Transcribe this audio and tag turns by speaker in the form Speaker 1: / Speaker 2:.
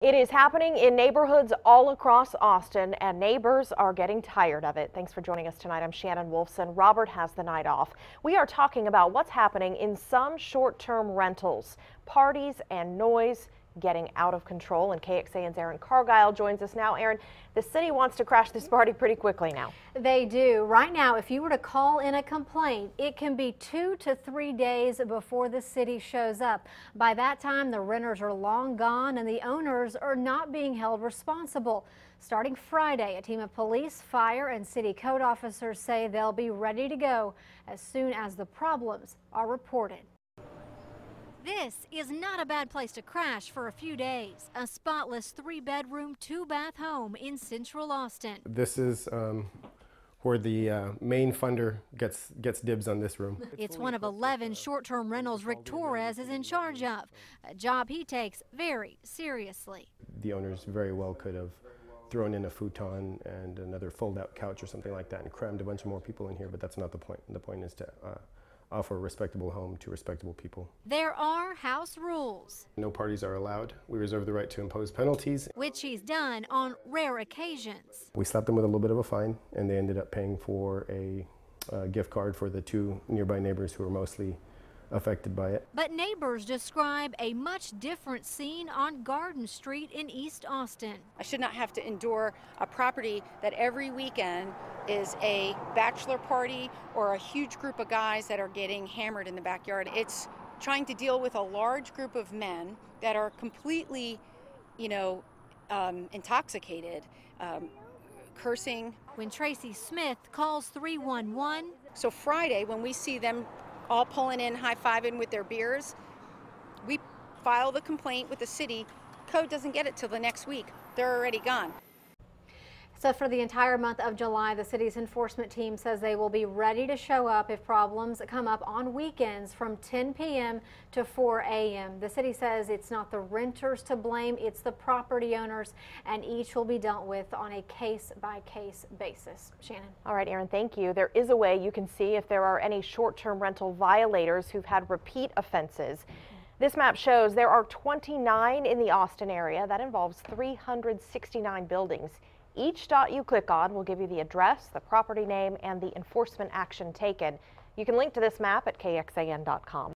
Speaker 1: It is happening in neighborhoods all across Austin, and neighbors are getting tired of it. Thanks for joining us tonight. I'm Shannon Wolfson. Robert has the night off. We are talking about what's happening in some short-term rentals. Parties and noise getting out of control, and KXAN's Aaron Cargile joins us now. Aaron, the city wants to crash this party pretty quickly now.
Speaker 2: They do. Right now, if you were to call in a complaint, it can be 2 to 3 days before the city shows up. By that time, the renters are long gone and the owners are not being held responsible. Starting Friday, a team of police, fire, and city code officers say they'll be ready to go as soon as the problems are reported.
Speaker 3: This is not a bad place to crash for a few days. A spotless 3-bedroom, 2-bath home in central Austin.
Speaker 4: This is where the main funder gets dibs on this room.
Speaker 3: It's one of 11 short-term rentals Rick Torres is in charge of, a job he takes very seriously.
Speaker 4: The owners very well could have thrown in a futon and another fold-out couch or something like that and crammed a bunch of more people in here, but that's not the point. The point is to offer a respectable home to respectable people.
Speaker 3: There are house rules.
Speaker 4: No parties are allowed. We reserve the right to impose penalties,
Speaker 3: which he's done on rare occasions.
Speaker 4: We slapped them with a little bit of a fine, and they ended up paying for a gift card for the 2 nearby neighbors who were mostly affected by it.
Speaker 3: But neighbors describe a much different scene on Garden Street in East Austin.
Speaker 5: I should not have to endure a property that every weekend is a bachelor party or a huge group of guys that are getting hammered in the backyard. It's trying to deal with a large group of men that are completely, intoxicated, cursing.
Speaker 3: When Tracy Smith calls 311.
Speaker 5: So Friday, when we see them all pulling in, high-fiving with their beers, we file the complaint with the city. Code doesn't get it till the next week. They're already gone.
Speaker 2: So for the entire month of July, the city's enforcement team says they will be ready to show up if problems come up on weekends from 10 p.m. to 4 a.m. The city says it's not the renters to blame, it's the property owners, and each will be dealt with on a case-by-case basis. Shannon.
Speaker 1: All right, Aaron, thank you. There is a way you can see if there are any short-term rental violators who've had repeat offenses. This map shows there are 29 in the Austin area. That involves 369 buildings. Each dot you click on will give you the address, the property name, and the enforcement action taken. You can link to this map at kxan.com.